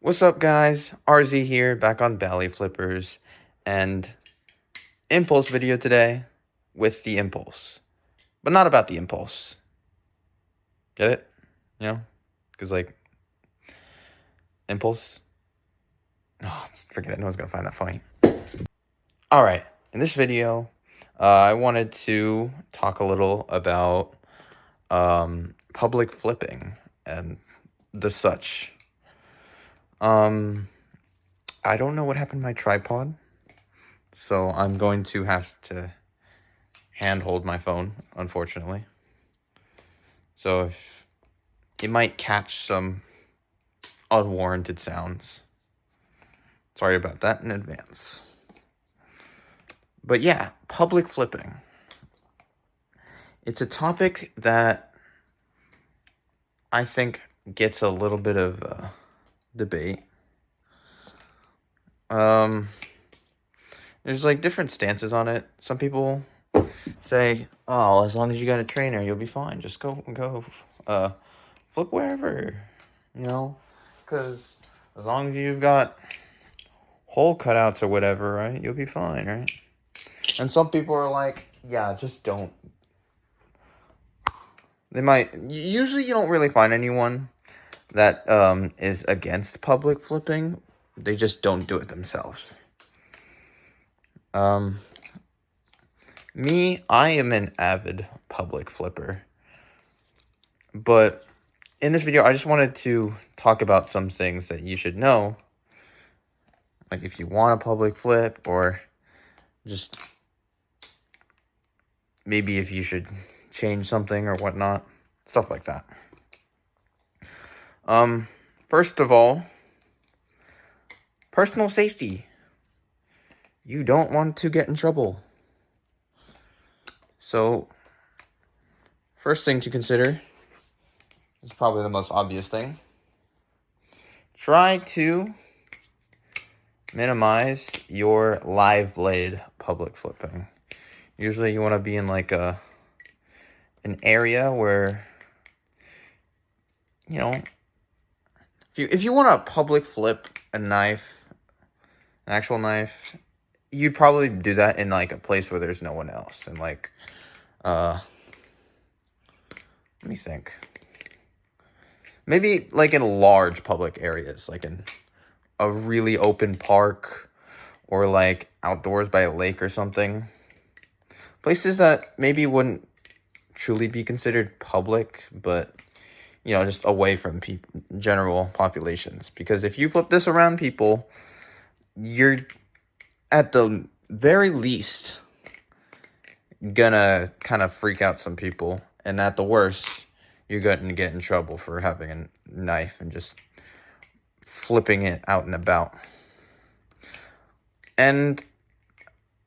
What's up, guys? RZ here, back on bali.flipRZ, and impulse video today with the impulse, but not about the impulse. Get it? You know? Because, like, impulse? Oh, forget it. No one's gonna find that funny. Alright, in this video, I wanted to talk a little about public flipping and the such. I don't know what happened to my tripod, so I'm going to have to handhold my phone, unfortunately. So if it might catch some unwarranted sounds. Sorry about that in advance. But yeah, public flipping. It's a topic that I think gets a little bit of debate. There's like different stances on it. Some people say, "Oh, as long as you got a trainer, you'll be fine. Just go flip wherever, because as long as you've got hole cutouts or whatever, right, you'll be fine, right?" And some people are like, "Yeah, just don't." Usually you don't really find anyone that is against public flipping. They just don't do it themselves. Me, I am an avid public flipper. But in this video, I just wanted to talk about some things that you should know. Like if you want a public flip, or just maybe if you should change something or whatnot. Stuff like that. First of all, personal safety. You don't want to get in trouble. So, first thing to consider is probably the most obvious thing. Try to minimize your live blade public flipping. Usually you want to be in like an area where, if you want to public flip a knife, an actual knife, you'd probably do that in like a place where there's no one else. And like, let me think. Maybe like in large public areas, like in a really open park, or like outdoors by a lake or something. Places that maybe wouldn't truly be considered public, but just away from general populations. Because if you flip this around people, you're at the very least gonna kind of freak out some people, and at the worst, you're going to get in trouble for having a knife and just flipping it out and about. And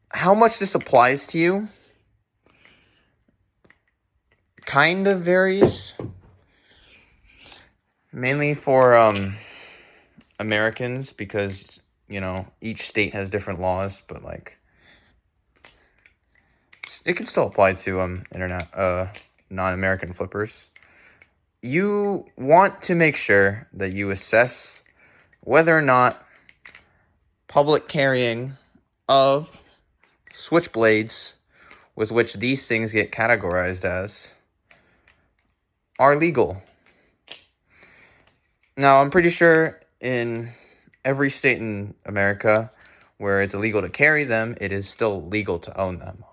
how much this applies to you kind of varies. Mainly for Americans, because each state has different laws, but like it can still apply to non-American flippers. You want to make sure that you assess whether or not public carrying of switchblades, with which these things get categorized as, are legal. Now, I'm pretty sure in every state in America where it's illegal to carry them, it is still legal to own them.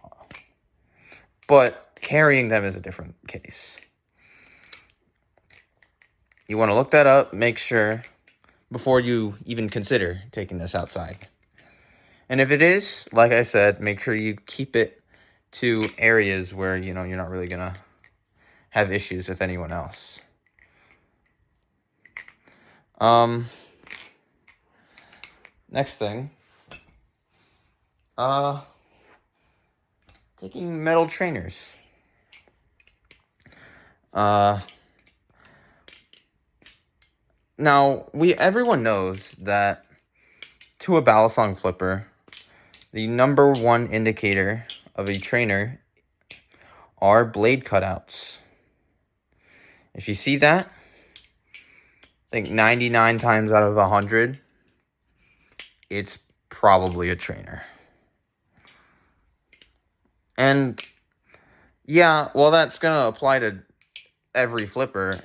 But carrying them is a different case. You want to look that up, make sure, before you even consider taking this outside. And if it is, like I said, make sure you keep it to areas where, you're not really going to have issues with anyone else. Next thing, taking metal trainers. Now, everyone knows that to a balisong flipper, the number one indicator of a trainer are blade cutouts. If you see that, think 99 times out of 100, it's probably a trainer. And yeah, well, that's going to apply to every flipper.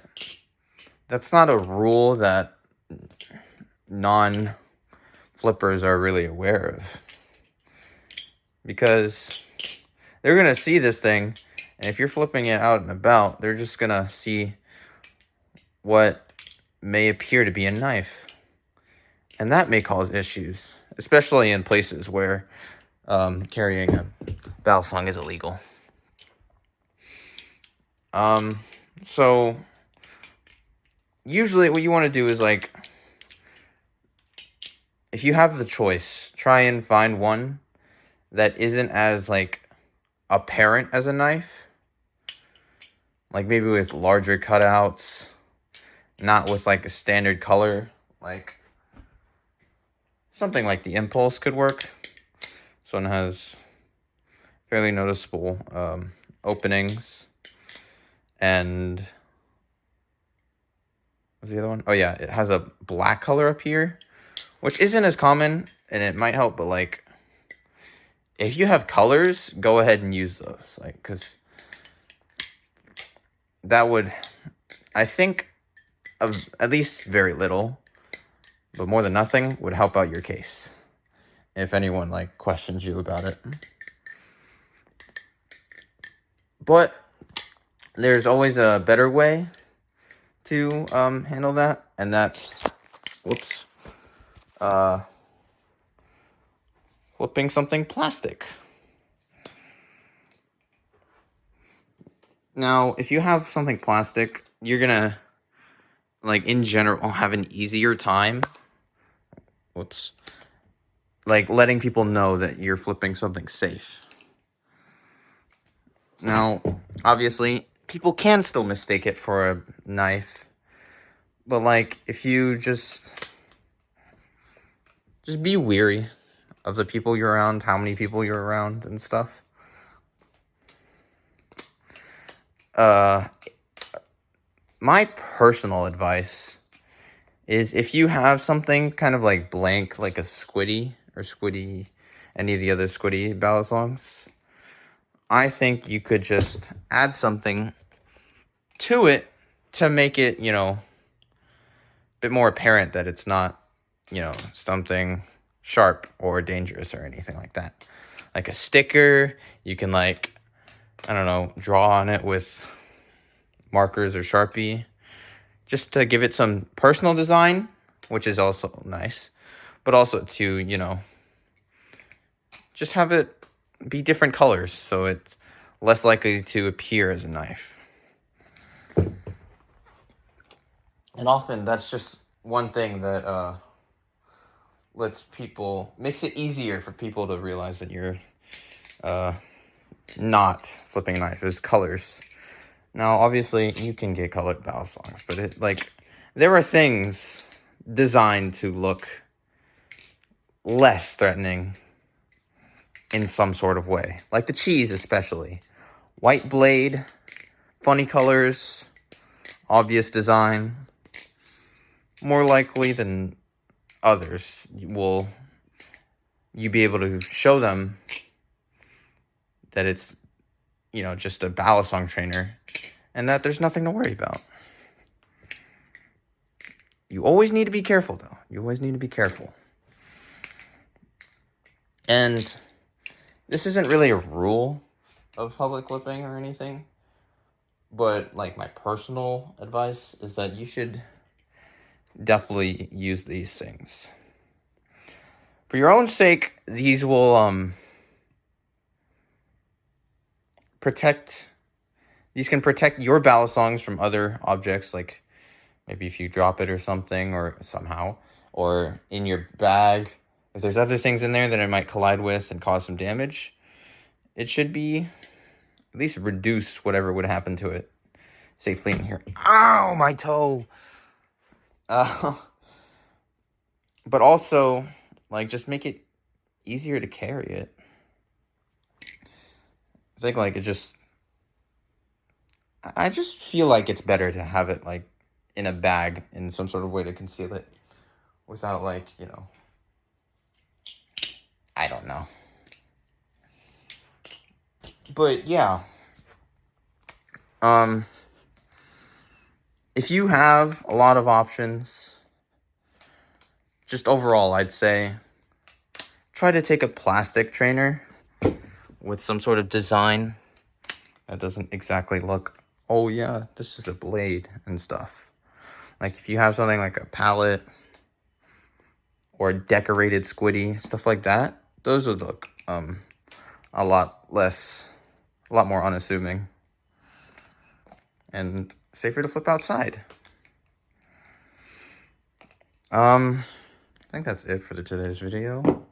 That's not a rule that non-flippers are really aware of. Because they're going to see this thing, and if you're flipping it out and about, they're just going to see what may appear to be a knife. And that may cause issues, especially in places where carrying a balisong is illegal. So usually what you want to do is, like, if you have the choice, try and find one that isn't as, like, apparent as a knife. Like, maybe with larger cutouts, not with, like, a standard color. Like, something like the Impulse could work. This one has fairly noticeable openings. And what's the other one? Oh, yeah, it has a black color up here, which isn't as common, and it might help, but, like, if you have colors, go ahead and use those, like, because that would, I think, of at least very little, but more than nothing, would help out your case if anyone, like, questions you about it. But there's always a better way to handle that, and that's, flipping something plastic. Now, if you have something plastic, you're gonna, like, in general, have an easier time, like, letting people know that you're flipping something safe. Now, obviously, people can still mistake it for a knife, but, like, if you just be weary of the people you're around, how many people you're around, and stuff. My personal advice is, if you have something kind of like blank, like a Squiddy or Squiddy, any of the other Squiddy balisongs, I think you could just add something to it to make it, a bit more apparent that it's not, something sharp or dangerous or anything like that. Like a sticker, you can, like, I don't know, draw on it with markers or Sharpie, just to give it some personal design, which is also nice, but also to, just have it be different colors so it's less likely to appear as a knife. And often that's just one thing that makes it easier for people to realize that you're not flipping a knife. Is colors. Now, obviously, you can get colored balisongs, but there are things designed to look less threatening in some sort of way. Like the cheese, especially. White blade, funny colors, obvious design. More likely than others, you be able to show them that it's, just a balisong trainer, and that there's nothing to worry about. You always need to be careful, though. You always need to be careful. And this isn't really a rule of public flipping or anything, but, like, my personal advice is that you should definitely use these things. For your own sake, these will these can protect your balisongs from other objects, like maybe if you drop it or something, or somehow, or in your bag. If there's other things in there that it might collide with and cause some damage, it should be at least reduce whatever would happen to it safely in here. Ow, my toe! But also, like, just make it easier to carry it. I think, like, I just feel like it's better to have it, like, in a bag in some sort of way to conceal it without, like, you know, I don't know. But yeah, if you have a lot of options, just overall, I'd say try to take a plastic trainer with some sort of design that doesn't exactly look, oh yeah, this is a blade and stuff. Like if you have something like a palette or a decorated squiddy, stuff like that, those would look a lot more unassuming and safer to flip outside. I think that's it for today's video.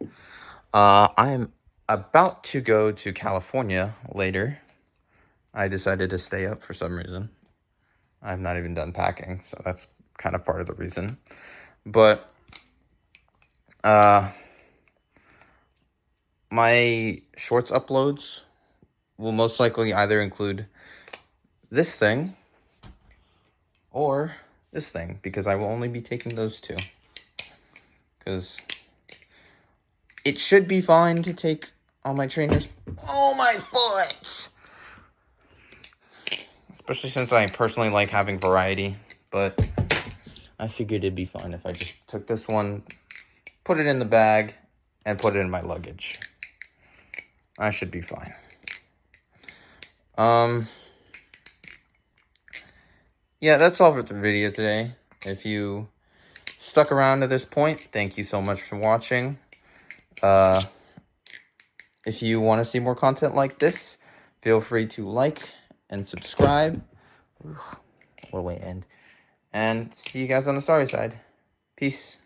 I'm about to go to California later. I decided to stay up for some reason. I'm not even done packing, so that's kind of part of the reason. But my shorts uploads will most likely either include this thing or this thing, because I will only be taking those two. Because it should be fine to take all my trainers. Oh, my foot! Especially since I personally like having variety, but I figured it'd be fine if I just took this one, put it in the bag, and put it in my luggage. I should be fine. Yeah, that's all for the video today. If you stuck around to this point, thank you so much for watching. If you want to see more content like this, feel free to like and subscribe. What a way to end. And see you guys on the starry side. Peace.